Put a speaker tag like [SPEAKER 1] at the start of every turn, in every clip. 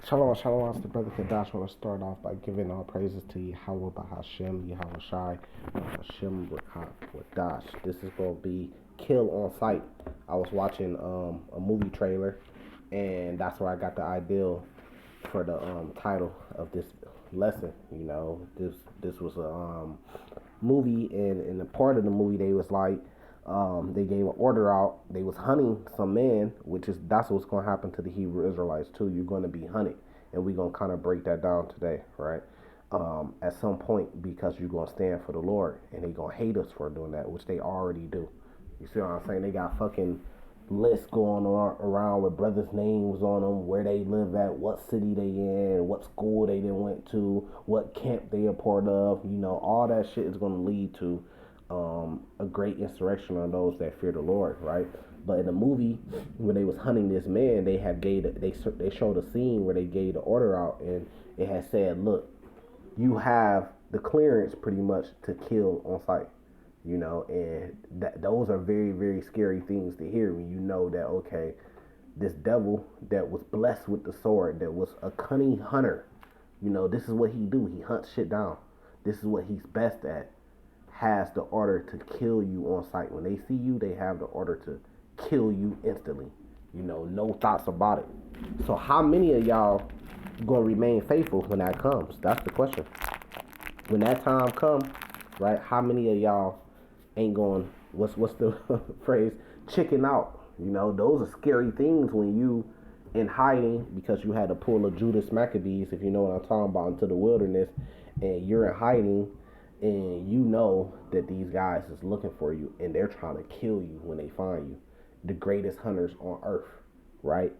[SPEAKER 1] Shalom, shalom, it's the brother Kadash. I want to start off by giving all praises to Yahweh Bahashem, Yahweh Shai, Hashem Wadash. This is going to be kill on sight. I was watching a movie trailer, and that's where I got the idea for the title of this lesson. You know, this was a movie, and in the part of the movie, they was like, they gave an order out. They was hunting some men, that's what's going to happen to the Hebrew Israelites too. You're going to be hunted, and we're going to kind of break that down today, right? At some point, because you're going to stand for the Lord, and they going to hate us for doing that, which they already do. You see what I'm saying? They got fucking lists going around with brothers' names on them, where they live at, what city they in, what school they then went to, what camp they a part of. You know, all that shit is going to lead to a great insurrection on those that fear the Lord, right? But in the movie, when they was hunting this man, they showed a scene where they gave the order out, and it had said, "Look, you have the clearance pretty much to kill on sight." You know, and those are very, very scary things to hear when you know that, okay, this devil that was blessed with the sword, that was a cunning hunter, you know, this is what he do. He hunts shit down. This is what he's best at. Has the order to kill you on sight. When they see you, they have the order to kill you instantly. You know, no thoughts about it. So how many of y'all gonna remain faithful when that comes? That's the question. When that time comes, right? How many of y'all ain't going, what's the phrase, chicken out? You know, those are scary things when you in hiding, because you had to pull a Judas Maccabees, if you know what I'm talking about, into the wilderness, and you're in hiding, and you know that these guys is looking for you, and they're trying to kill you when they find you. The greatest hunters on earth, right?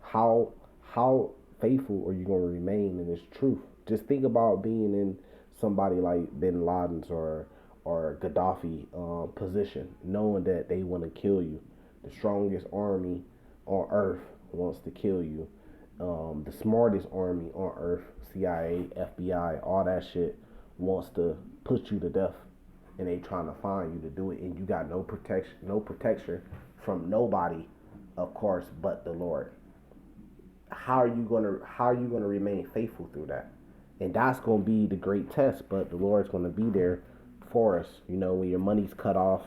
[SPEAKER 1] How faithful are you going to remain in this truth? Just think about being in somebody like Bin Laden's or Gaddafi position, knowing that they want to kill you. The strongest army on earth wants to kill you. The smartest army on earth, CIA, FBI, all that shit, wants to put you to death, and they trying to find you to do it, and you got no protection from nobody, of course, but the Lord. How are you gonna remain faithful through that? And that's gonna be the great test. But the Lord's gonna be there for us. You know, when your money's cut off,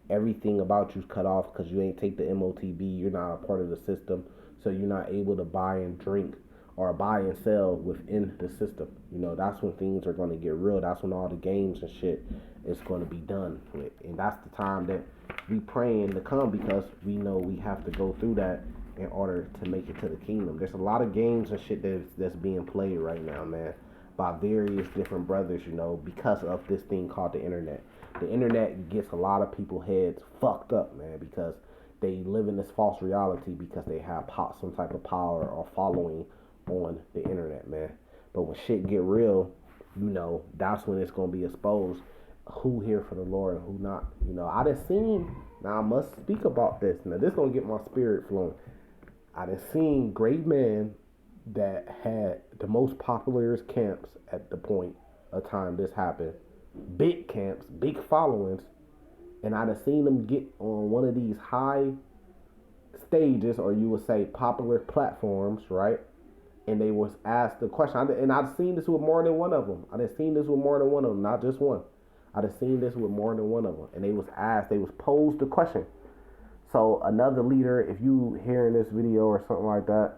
[SPEAKER 1] everything about you's cut off because you ain't take the MOTB. You're not a part of the system, so you're not able to buy and drink or buy and sell within the system. You know, that's when things are gonna get real. That's when all the games and shit is gonna be done with, and that's the time that we praying to come, because we know we have to go through that in order to make it to the kingdom. There's a lot of games and shit that's being played right now, man, by various different brothers, you know, because of this thing called the internet. The internet gets a lot of people's heads fucked up, man, because they live in this false reality because they have some type of power or following on the internet, man. But when shit get real, you know, that's when it's gonna be exposed who here for the Lord and who not. You know, I done seen, now I must speak about this. Now this gonna get my spirit flowing. I done seen great men that had the most popular camps at the point of time this happened. Big camps, big followings, and I done seen them get on one of these high stages, or you would say popular platforms, right? And they was asked the question, and I've seen this with more than one of them. I done seen this with more than one of them, not just one. I done seen this with more than one of them, and they was posed the question. So another leader, if you hearing this video or something like that,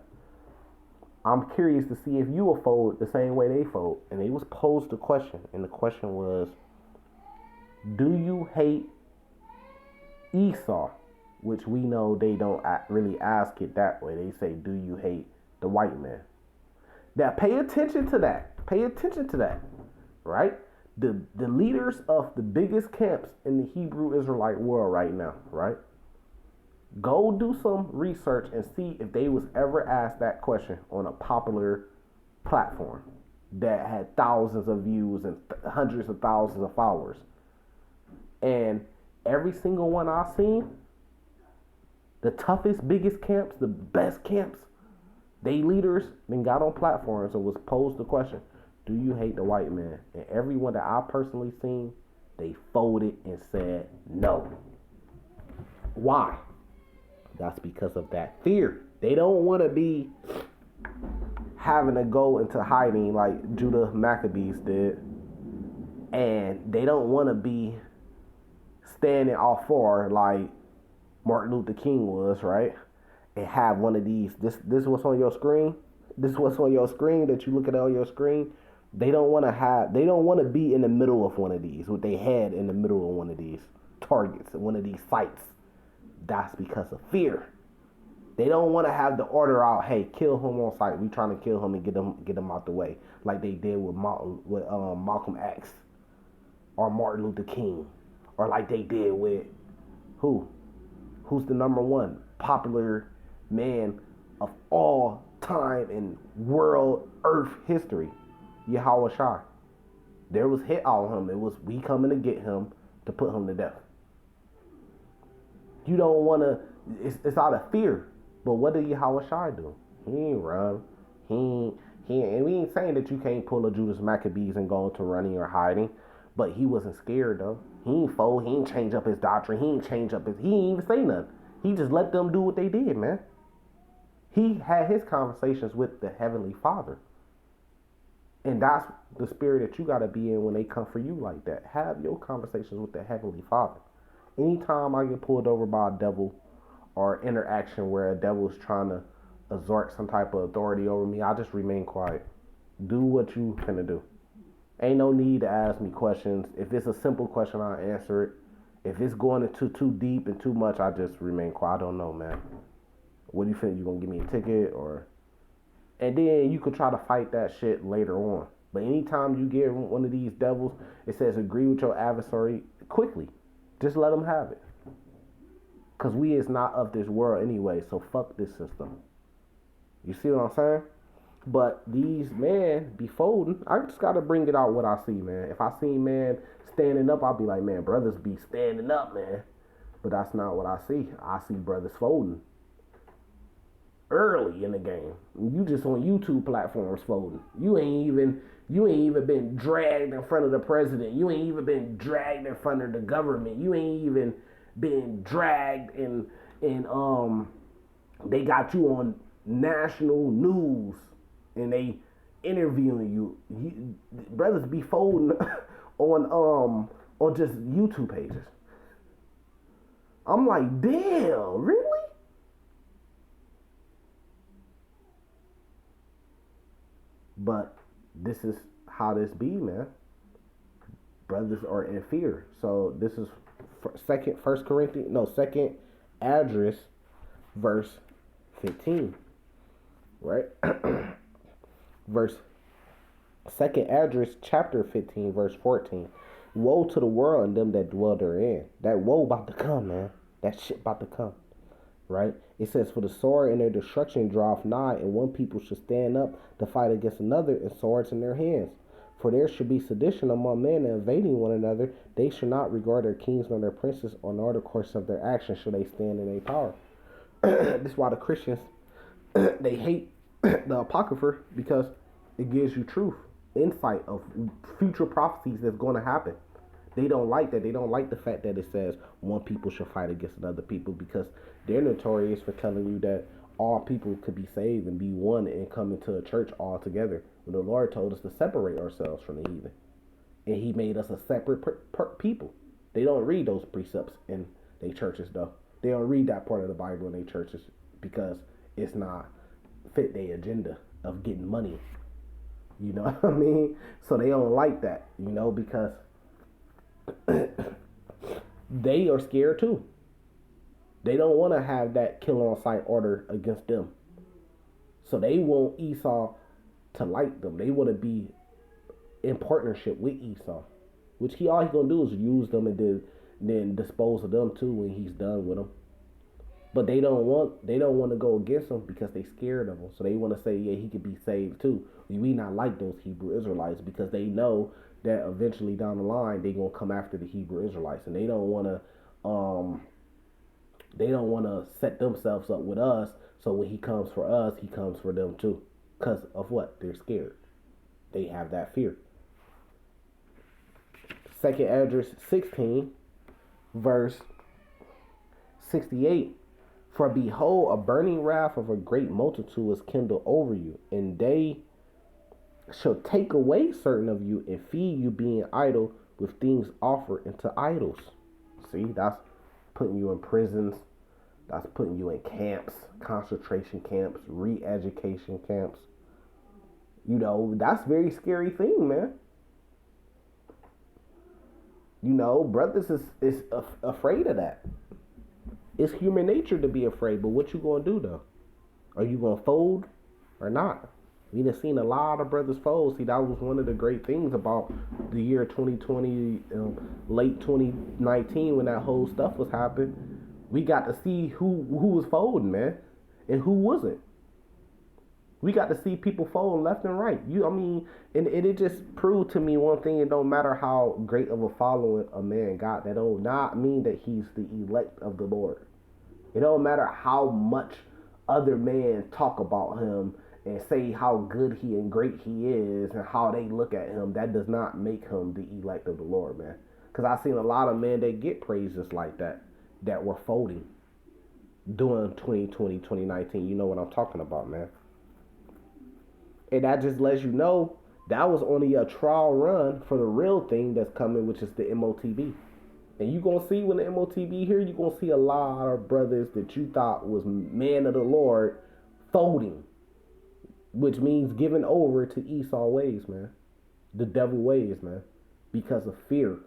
[SPEAKER 1] I'm curious to see if you will fold the same way they fold. And they was posed the question, and the question was, do you hate Esau? Which we know they don't really ask it that way. They say, do you hate the white man? Now pay attention to that. Pay attention to that, right? The leaders of the biggest camps in the Hebrew Israelite world right now, right? Go do some research and see if they was ever asked that question on a popular platform that had thousands of views and hundreds of thousands of followers. And every single one I've seen, the toughest, biggest camps, the best camps, they leaders then got on platforms and was posed the question, do you hate the white man? And everyone that I personally seen, they folded and said no. Why? That's because of that fear. They don't want to be having to go into hiding like Judah Maccabees did, and they don't want to be standing all four like Martin Luther King was, right? And have one of these. This what's on your screen. This what's on your screen that you look at on your screen. They don't want to have. They don't want to be in the middle of one of these. With their head in the middle of one of these targets, one of these sites. That's because of fear. They don't want to have the order out. Hey, kill him on sight. We trying to kill him and get him out the way, like they did with Malcolm X or Martin Luther King, or like they did with who? Who's the number one popular man of all time in world earth history? Yahweh Shai. There was hit on him. It was we coming to get him to put him to death. You don't want to. It's out of fear. But what did Yahweh Shai do? He ain't run. And we ain't saying that you can't pull a Judas Maccabees and go into running or hiding. But he wasn't scared though. He ain't fold. He ain't change up his doctrine. He ain't change up his. He ain't even say nothing. He just let them do what they did, man. He had his conversations with the Heavenly Father. And that's the spirit that you got to be in when they come for you like that. Have your conversations with the Heavenly Father. Anytime I get pulled over by a devil or interaction where a devil is trying to exert some type of authority over me, I just remain quiet. Do what you finna do. Ain't no need to ask me questions. If it's a simple question, I'll answer it. If it's going into too deep and too much, I just remain quiet. I don't know, man. What do you think? You gonna give me a ticket or? And then you could try to fight that shit later on. But anytime you get one of these devils, it says agree with your adversary quickly. Just let them have it. Because we is not of this world anyway, so fuck this system. You see what I'm saying? But these men be folding. I just got to bring it out what I see, man. If I see man standing up, I'll be like, man, brothers be standing up, man. But that's not what I see. I see brothers folding early in the game. You just on YouTube platforms folding. You ain't even been dragged in front of the president. You ain't even been dragged in front of the government. You ain't even been dragged and they got you on national news and they interviewing you. Brothers be folding on just YouTube pages. I'm like, damn, really? But this is how this be, man. Brothers are in fear. So this is second Esdras, verse 15, right? Verse second Esdras chapter 15, verse 14. Woe to the world and them that dwell therein. That woe about to come, man. That shit about to come. Right? It says, for the sword and their destruction draweth nigh, and one people should stand up to fight against another, and swords in their hands. For there should be sedition among men, and invading one another. They should not regard their kings nor their princes, or nor the course of their actions should they stand in their power. This is why the Christians, they hate the Apocrypha, because it gives you truth, insight of future prophecies that's going to happen. They don't like that. They don't like the fact that it says one people should fight against another people, because they're notorious for telling you that all people could be saved and be one and come into a church all together. When the Lord told us to separate ourselves from the heathen. And he made us a separate people. They don't read those precepts in their churches, though. They don't read that part of the Bible in their churches because it's not fit their agenda of getting money. You know what I mean? So they don't like that, because they are scared too. They don't want to have that kill on sight order against them. So they want Esau to like them. They want to be in partnership with Esau, which all he's gonna do is use them and then dispose of them too when he's done with them. But they don't want to go against him because they scared of him. So they want to say, yeah, he could be saved too. We not like those Hebrew Israelites because they know that eventually down the line they gonna come after the Hebrew Israelites, and they don't want to set themselves up with us. So when he comes for us, he comes for them too. Because of what? They're scared. They have that fear. Second Esdras 16, verse 68. For behold, a burning wrath of a great multitude is kindled over you, and they shall take away certain of you and feed you, being idle with things offered into idols. See, that's putting you in prisons. That's putting you in camps, concentration camps, re-education camps. You know, that's a very scary thing, man. You know, brothers is afraid of that. It's human nature to be afraid, but what you gonna do though? Are you gonna fold or not? We done seen a lot of brothers fold. See, that was one of the great things about the year 2020, late 2019, when that whole stuff was happening. We got to see who was folding, man, and who wasn't. We got to see people folding left and right. I mean, and it just proved to me one thing. It don't matter how great of a following a man got. That don't not mean that he's the elect of the Lord. It don't matter how much other men talk about him and say how good he and great he is and how they look at him. That does not make him the elect of the Lord, man. Because I've seen a lot of men that get praises like that were folding during 2020, 2019. You know what I'm talking about, man. And that just lets you know that was only a trial run for the real thing that's coming, which is the MOTB. And you gonna see when the MOTB here, you gonna see a lot of brothers that you thought was man of the Lord folding, which means giving over to Esau ways, man, the devil ways, man, because of fear.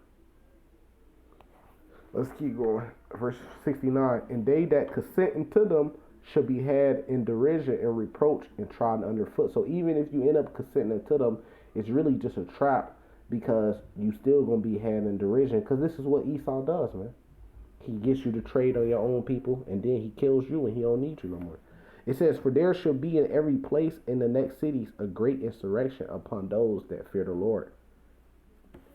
[SPEAKER 1] Let's keep going. Verse 69. And they that consent unto them shall be had in derision and reproach and trodden underfoot. So even if you end up consenting to them, it's really just a trap, because you still gonna be had in derision. Because this is what Esau does, man. He gets you to trade on your own people, and then he kills you, and he don't need you no more. It says, for there shall be in every place in the next cities a great insurrection upon those that fear the Lord.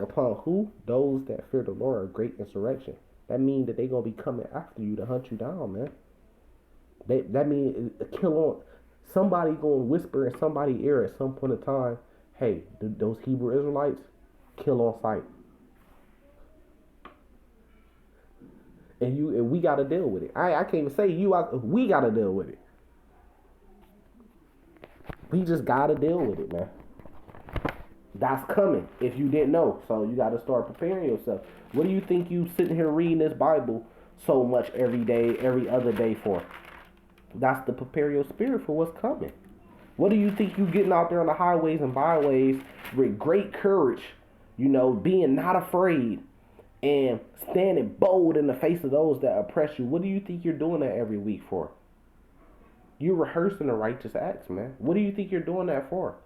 [SPEAKER 1] Upon who? Those that fear the Lord, a great insurrection. That means that they gonna be coming after you to hunt you down, man. That means kill on. Somebody gonna whisper in somebody's ear at some point in time, hey, those Hebrew Israelites, kill on sight. And we gotta deal with it. I can't even say we gotta deal with it. We just gotta deal with it, man. That's coming if you didn't know. So you gotta start preparing yourself. What do you think you sitting here reading this Bible so much every day, every other day for? That's to prepare your spirit for what's coming. What do you think you getting out there on the highways and byways with great courage, you know, being not afraid and standing bold in the face of those that oppress you? What do you think you're doing that every week for? You're rehearsing the righteous acts, man. What do you think you're doing that for?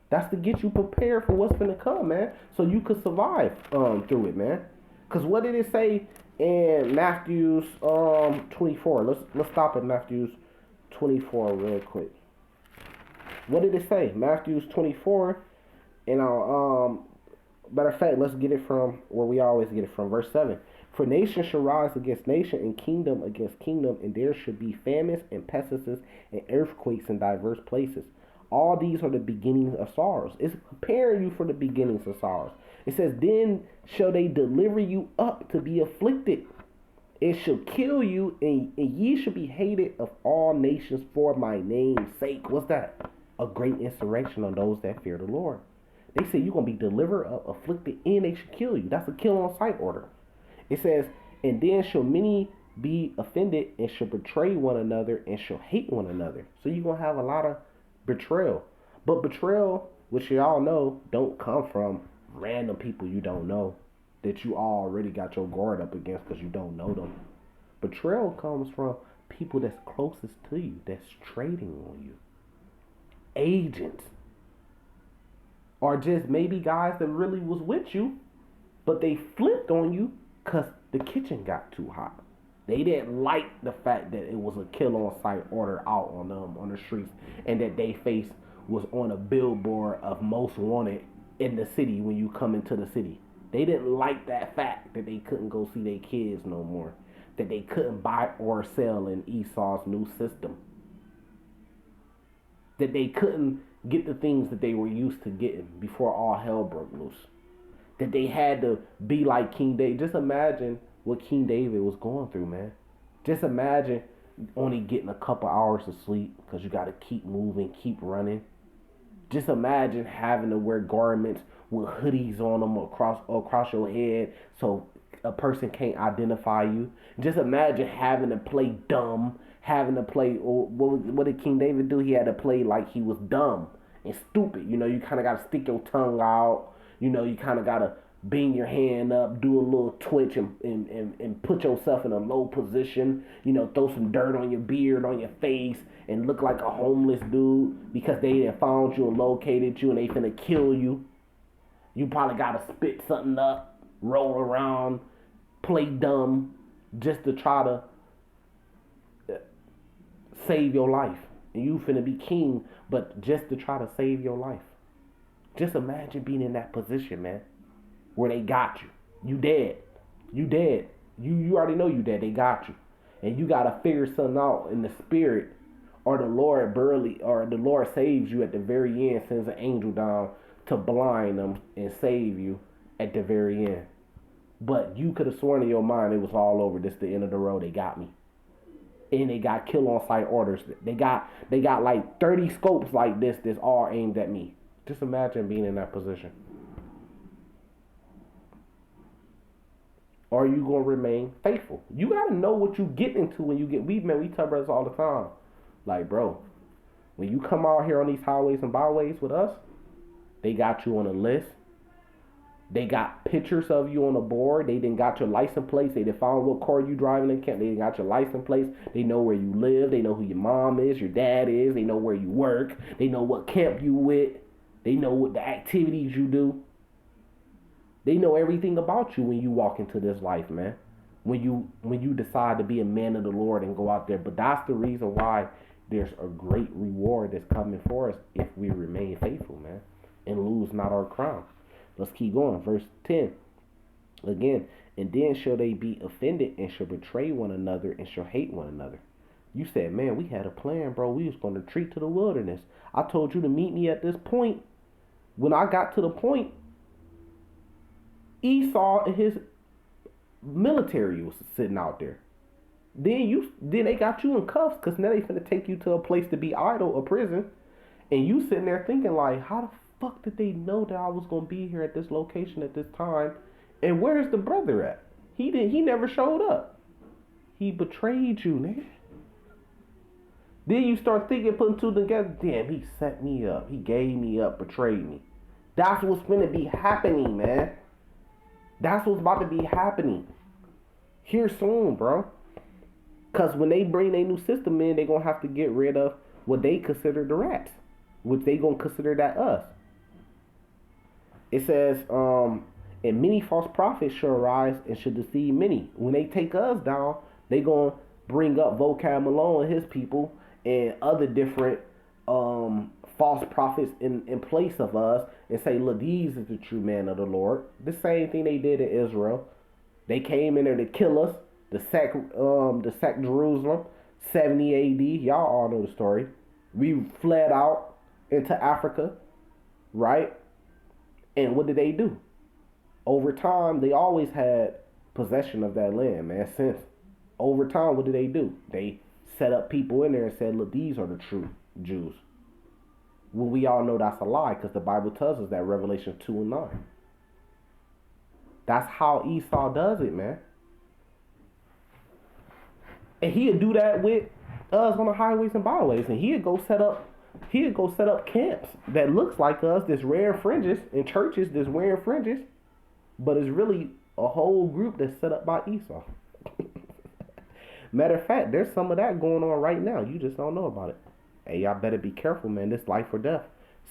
[SPEAKER 1] That's to get you prepared for what's going to come, man, so you could survive through it, man. Because what did it say in Matthew's 24? Let's stop at Matthew's 24 real quick. What did it say? Matthew's 24, and matter of fact, let's get it from where we always get it from, verse 7. For nation shall rise against nation, and kingdom against kingdom, and there should be famines and pestilences and earthquakes in diverse places. All these are the beginnings of sorrows. It's preparing you for the beginnings of sorrows. It says, then shall they deliver you up to be afflicted. It shall kill you, and ye shall be hated of all nations for my name's sake. What's that? A great insurrection on those that fear the Lord. They say you're going to be delivered up, afflicted, and they should kill you. That's a kill on sight order. It says, and then shall many be offended and shall betray one another and shall hate one another. So you're going to have a lot of betrayal. But betrayal, which you all know, don't come from random people you don't know, that you already got your guard up against because you don't know them. Betrayal comes from people that's closest to you, that's trading on you. Agents. Or just maybe guys that really was with you, but they flipped on you because the kitchen got too hot. They didn't like the fact that it was a kill on sight order out on them on the streets, and that they face was on a billboard of most wanted in the city when you come into the city. They didn't like that fact that they couldn't go see their kids no more, that they couldn't buy or sell in Esau's new system, that they couldn't get the things that they were used to getting before all hell broke loose, that they had to be like King David. Just imagine what King David was going through, man. Just imagine only getting a couple hours of sleep because you got to keep moving, keep running. Just imagine having to wear garments with hoodies on them across your head so a person can't identify you. Just imagine having to play dumb, having to play. What did King David do? He had to play like he was dumb and stupid. You know, you kind of got to stick your tongue out. You know, you kind of got to bang your hand up, do a little twitch, and put yourself in a low position. You know, throw some dirt on your beard, on your face, and look like a homeless dude because they done found you and located you and they finna kill you. You probably gotta spit something up, roll around, play dumb, just to try to save your life. And you finna be king, but just to try to save your life. Just imagine being in that position, man, where they got you. You dead. You dead. You already know you dead. They got you. And you gotta figure something out in the spirit, or the Lord saves you at the very end, sends an angel down to blind them and save you at the very end. But you could have sworn in your mind it was all over. This the end of the road. They got me. And they got kill on sight orders. They got like 30 scopes like this that's all aimed at me. Just imagine being in that position. Are you gonna remain faithful? You gotta know what you get into when you get. We tell brothers all the time, like, bro, when you come out here on these highways and byways with us, they got you on a list. They got pictures of you on a board. They didn't got your license plates. They done found what car you driving in camp. They done got your license plates. They know where you live. They know who your mom is, your dad is. They know where you work. They know what camp you with. They know what the activities you do. They know everything about you when you walk into this life, man. When you decide to be a man of the Lord and go out there. But that's the reason why there's a great reward that's coming for us if we remain faithful, man, and lose not our crown. Let's keep going. Verse 10. Again, and then shall they be offended and shall betray one another and shall hate one another. You said, man, we had a plan, bro. We was going to retreat to the wilderness. I told you to meet me at this point. When I got to the point, Esau and his military was sitting out there. Then they got you in cuffs because now they finna take you to a place to be idle, a prison, and you sitting there thinking like, how the fuck did they know that I was gonna be here at this location at this time? And where's the brother at? He never showed up. He betrayed you, nigga. Then you start thinking, putting two together. Damn, he set me up. He gave me up, betrayed me. That's what's finna be happening, man. That's what's about to be happening here soon, bro. Because when they bring their new system in, they're going to have to get rid of what they consider the rats, which they going to consider that us. It says, and many false prophets shall arise and shall deceive many. When they take us down, they going to bring up Vocab Malone and his people and other different false prophets in place of us and say, look, these is the true man of the Lord. The same thing they did in Israel. They came in there to kill us, to sack Jerusalem, 70 AD. Y'all all know the story. We fled out into Africa, right? And what did they do? Over time, they always had possession of that land, man. Since over time, what did they do? They set up people in there and said, look, these are the true Jews. Well, we all know that's a lie because the Bible tells us that, Revelation 2 and 9. That's how Esau does it, man. And he'd do that with us on the highways and byways. And he'd go set up camps that looks like us, that's wearing fringes, and churches that's wearing fringes. But it's really a whole group that's set up by Esau. Matter of fact, there's some of that going on right now. You just don't know about it. Hey, y'all better be careful, man. This life or death.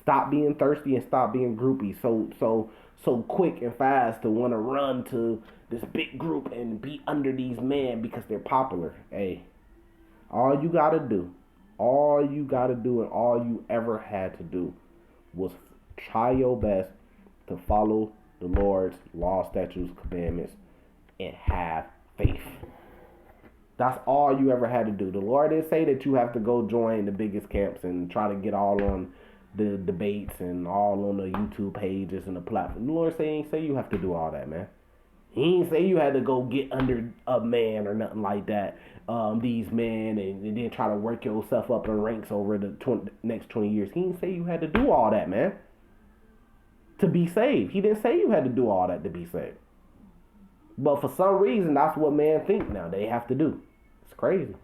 [SPEAKER 1] Stop being thirsty and stop being groupie. So quick and fast to want to run to this big group and be under these men because they're popular. Hey, all you gotta do and all you ever had to do was try your best to follow the Lord's law, statutes, commandments, and have faith. That's all you ever had to do. The Lord didn't say that you have to go join the biggest camps and try to get all on the debates and all on the YouTube pages and the platform. The Lord ain't say you have to do all that, man. He ain't say you had to go get under a man or nothing like that. These men and then try to work yourself up in ranks over the next 20 years. He didn't say you had to do all that, man, to be saved. He didn't say you had to do all that to be saved. But for some reason, that's what men think now they have to do. It's crazy.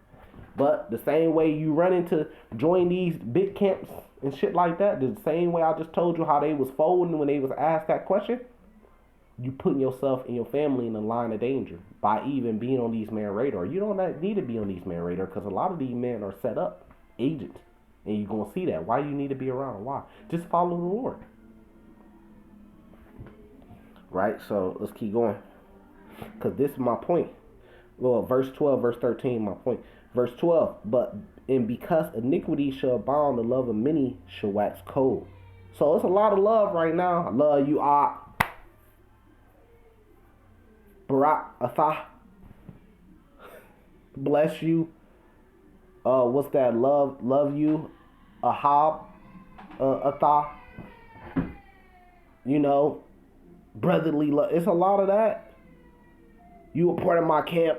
[SPEAKER 1] But the same way you run into join these big camps and shit like that, the same way I just told you how they was folding when they was asked that question, you putting yourself and your family in a line of danger by even being on these men radar. You don't need to be on these men radar because a lot of these men are set up agents, and you're gonna see that. Why you need to be around? Why? Just follow the Lord, right? So let's keep going because this is my point. Well, verse 12, verse 13, my point. Verse 12, and because iniquity shall abound, the love of many shall wax cold. So it's a lot of love right now. I love you, Barak Atha. Bless you. What's that? Love you. Ahab Atha. You know, brotherly love. It's a lot of that. You a part of my camp.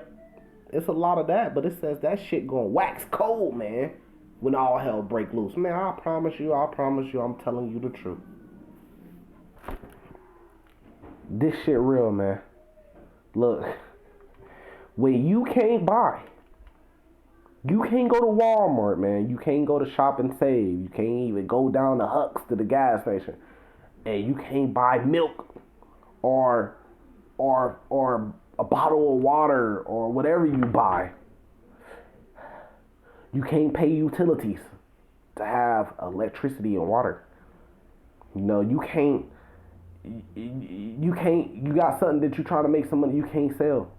[SPEAKER 1] It's a lot of that, but it says that shit gonna wax cold, man, when all hell break loose. Man, I promise you, I'm telling you the truth. This shit real, man. Look, when you can't buy, you can't go to Walmart, man. You can't go to Shop and Save. You can't even go down to Huck's to the gas station, and you can't buy milk or a bottle of water or whatever you buy. You can't pay utilities to have electricity and water. You know, you got something that you're trying to make some money, you can't sell.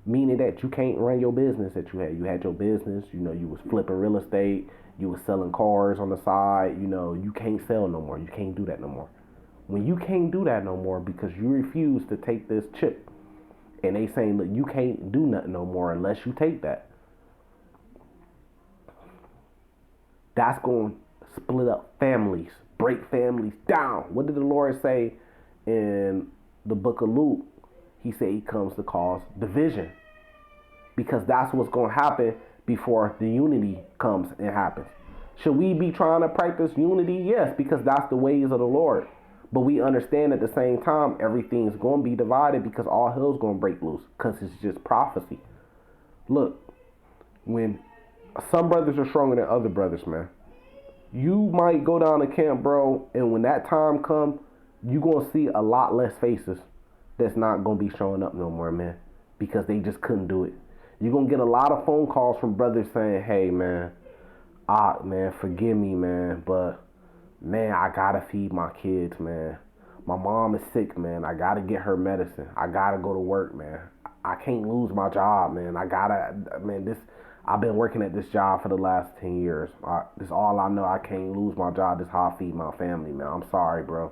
[SPEAKER 1] Meaning that you can't run your business that you had. You had your business, you know, you was flipping real estate, you was selling cars on the side, you know, you can't sell no more. You can't do that no more. When you can't do that no more because you refuse to take this chip, and they saying, look, you can't do nothing no more unless you take that. That's going to split up families, break families down. What did the Lord say in the book of Luke? He said he comes to cause division. Because that's what's going to happen before the unity comes and happens. Should we be trying to practice unity? Yes, because that's the ways of the Lord. But we understand at the same time, everything's going to be divided because all hell's going to break loose because it's just prophecy. Look, when some brothers are stronger than other brothers, man, you might go down to camp, bro, and when that time comes, you're going to see a lot less faces that's not going to be showing up no more, man, because they just couldn't do it. You're going to get a lot of phone calls from brothers saying, hey, man, man, forgive me, man, but man, I gotta feed my kids, man. My mom is sick, man. I gotta get her medicine. I gotta go to work, man. I can't lose my job, man. I've been working at this job for the last 10 years. This all I know. I can't lose my job. This is how I feed my family, man. I'm sorry, bro.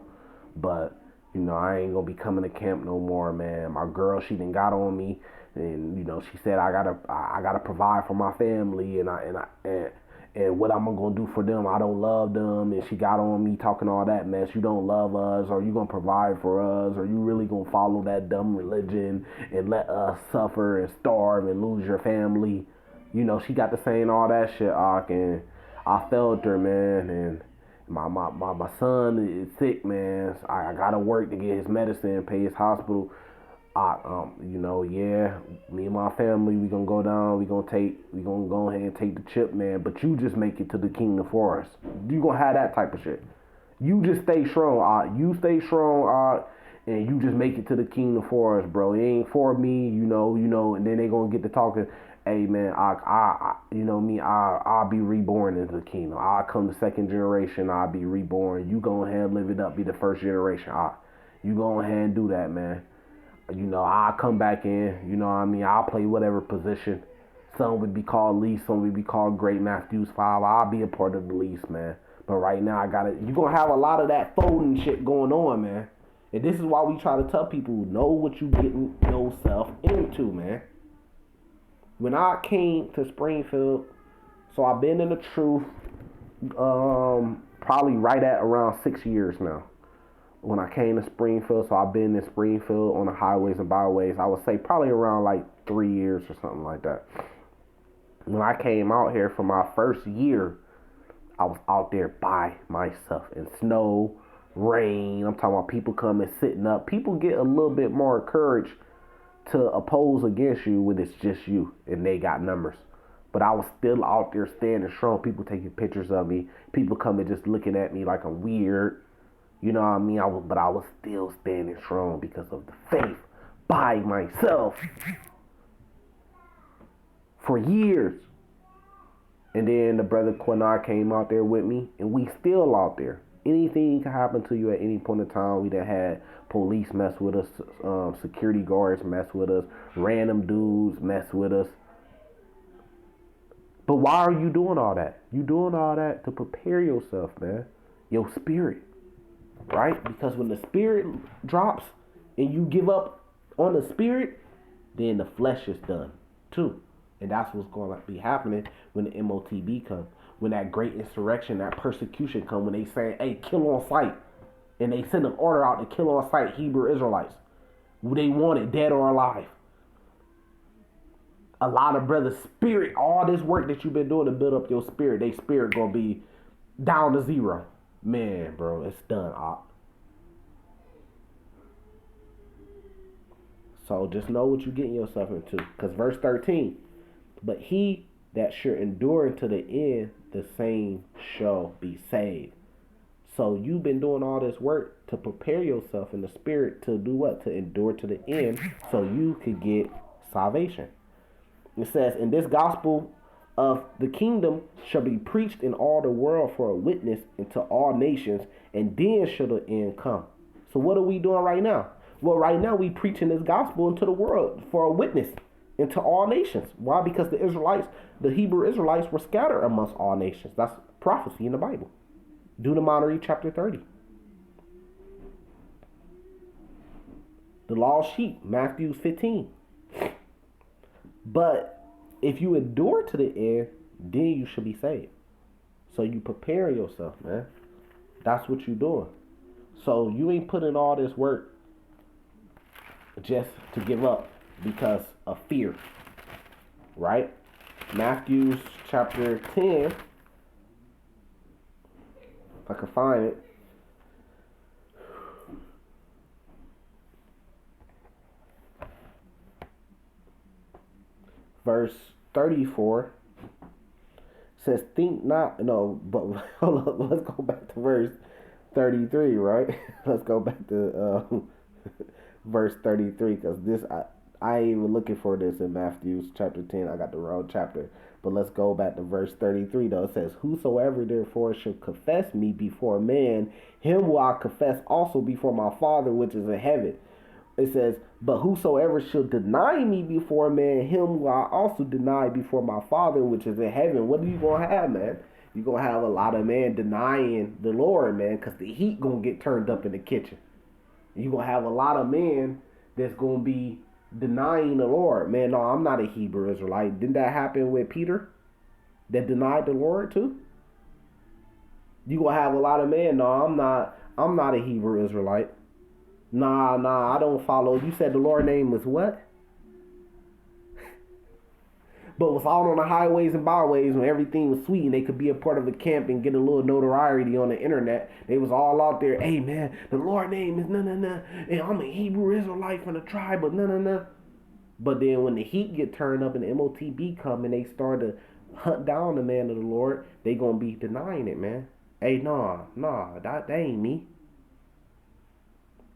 [SPEAKER 1] But, you know, I ain't gonna be coming to camp no more, man. My girl, she done got on me. And, you know, she said I gotta provide for my family and what I'm gonna do for them. I don't love them, and she got on me talking all that mess. You don't love us, or you gonna provide for us, or you really gonna follow that dumb religion and let us suffer and starve and lose your family. You know, she got to saying all that shit, and I felt her, man. And my son is sick, man. So I gotta work to get his medicine, pay his hospital. You know, yeah, me and my family, we gonna go down, we gonna go ahead and take the chip, man. But you just make it to the kingdom for us. You gonna have that type of shit. You just stay strong, You stay strong, and you just make it to the kingdom for us, bro. It ain't for me, you know. And then they gonna get to talking. Hey, man, you know me, I'll be reborn into the kingdom. I'll come the second generation. I'll be reborn. You go ahead and live it up, be the first generation. You go ahead and do that, man. You know, I'll come back in, you know what I mean? I'll play whatever position. Some would be called least, some would be called great Matthews 5. I'll be a part of the least, man. But right now, you're going to have a lot of that folding shit going on, man. And this is why we try to tell people, know what you getting yourself into, man. When I came to Springfield, so I've been in the truth probably right at around 6 years now. when I came to Springfield. So I've been in Springfield on the highways and byways. I would say probably around like 3 years or something like that. When I came out here for my first year, I was out there by myself in snow, rain. I'm talking about people coming, sitting up. People get a little bit more courage to oppose against you when it's just you and they got numbers. But I was still out there standing strong. People taking pictures of me. People coming just looking at me like I'm weird. You know what I mean? But I was still standing strong because of the faith by myself for years. And then the brother Quinard came out there with me, and we still out there. Anything can happen to you at any point in time. We done had police mess with us, security guards mess with us, random dudes mess with us. But why are you doing all that? You doing all that to prepare yourself, man. Your spirit, right? Because when the spirit drops and you give up on the spirit, then the flesh is done too. And that's what's going to be happening when the MOTB come. When that great insurrection, that persecution come, when they say, hey, kill on sight. And they send an order out to kill on sight Hebrew Israelites. They want it, dead or alive. A lot of brothers' spirit, all this work that you've been doing to build up your spirit, they spirit going to be down to zero. Man, bro, it's done, Op. So just know what you're getting yourself into. Because verse 13, but he that should endure unto the end, the same shall be saved. So you've been doing all this work to prepare yourself in the spirit to do what? To endure to the end so you could get salvation. It says, and this gospel of the kingdom shall be preached in all the world for a witness into all nations, and then shall the end come. So what are we doing right now? Well, right now we preaching this gospel into the world for a witness into all nations. Why? Because the Israelites, the Hebrew Israelites, were scattered amongst all nations. That's prophecy in the Bible. Deuteronomy chapter 30. The lost sheep, Matthew 15. But if you endure to the end, then you should be saved. So you prepare yourself, man. That's what you're doing. So you ain't putting all this work just to give up because of fear, right? Matthew chapter 10, if I can find it. Verse 34 says, think not, no, but hold on, let's go back to verse 33, right? Let's go back to verse 33, because this, I ain't even looking for this in Matthew chapter 10. I got the wrong chapter. But let's go back to verse 33, though. It says, whosoever therefore shall confess me before man, him will I confess also before my Father which is in heaven. It says, but whosoever shall deny me before man, him will I also deny before my Father which is in heaven. What are you going to have, man? You're going to have a lot of men denying the Lord, man, because the heat going to get turned up in the kitchen. You're going to have a lot of men that's going to be denying the Lord. Man, no, I'm not a Hebrew Israelite. Didn't that happen with Peter that denied the Lord too? You gonna have a lot of men. No, I'm not a Hebrew Israelite. Nah, I don't follow. You said the Lord's name was what? But was all on the highways and byways when everything was sweet and they could be a part of a camp and get a little notoriety on the internet. They was all out there, hey man, the Lord's name is na. And I'm a Hebrew Israelite from the tribe of na. But then when the heat get turned up and the MOTB come and they start to hunt down the man of the Lord, they gonna be denying it, man. Hey, nah, that ain't me.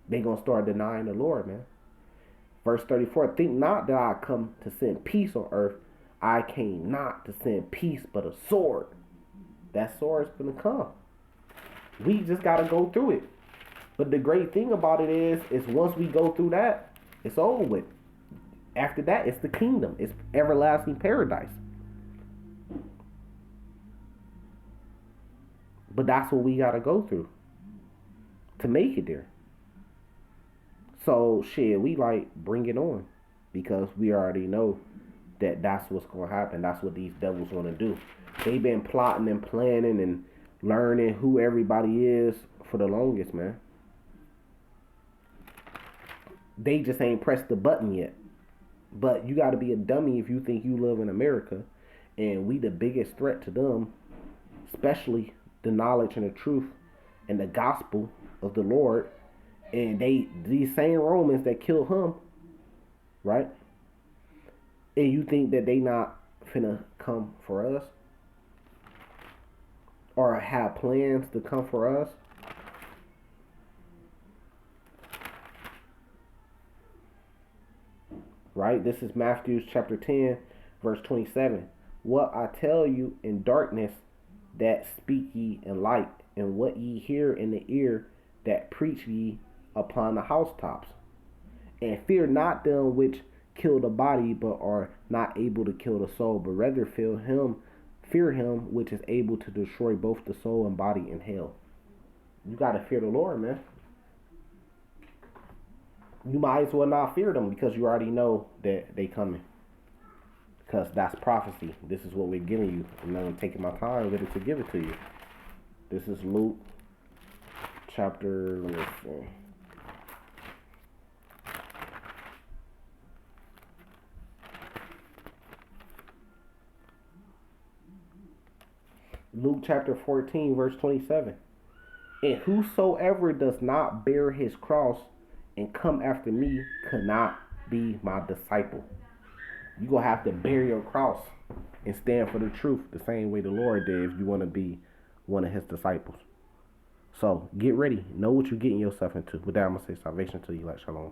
[SPEAKER 1] They gonna start denying the Lord, man. Verse 34, think not that I come to send peace on earth. I came not to send peace, but a sword. That sword's gonna come. We just gotta go through it. But the great thing about it is once we go through that, it's over with. After that, it's the kingdom. It's everlasting paradise. But that's what we gotta go through to make it there. So shit, we like bring it on because we already know that that's what's going to happen. That's what these devils want to do. They've been plotting and planning and learning who everybody is for the longest, man. They just ain't pressed the button yet. But you got to be a dummy if you think you live in America and we the biggest threat to them, especially the knowledge and the truth and the gospel of the Lord. And these same Romans that killed him, right? And you think that they not finna come for us or have plans to come for us? Right? This is Matthew chapter 10, verse 27. What I tell you in darkness, that speak ye in light, and what ye hear in the ear, that preach ye upon the housetops. And fear not them which kill the body, but are not able to kill the soul, but rather fear him which is able to destroy both the soul and body in hell. You gotta fear the Lord, man. You might as well not fear them because you already know that they coming. Because that's prophecy. This is what we're giving you. And I'm taking my time with it to give it to you. This is Luke chapter, let me see. Luke chapter 14, verse 27. And whosoever does not bear his cross and come after me cannot be my disciple. You're going to have to bear your cross and stand for the truth the same way the Lord did if you want to be one of his disciples. So get ready. Know what you're getting yourself into. With that, I'm going to say salvation to you. Like shalom.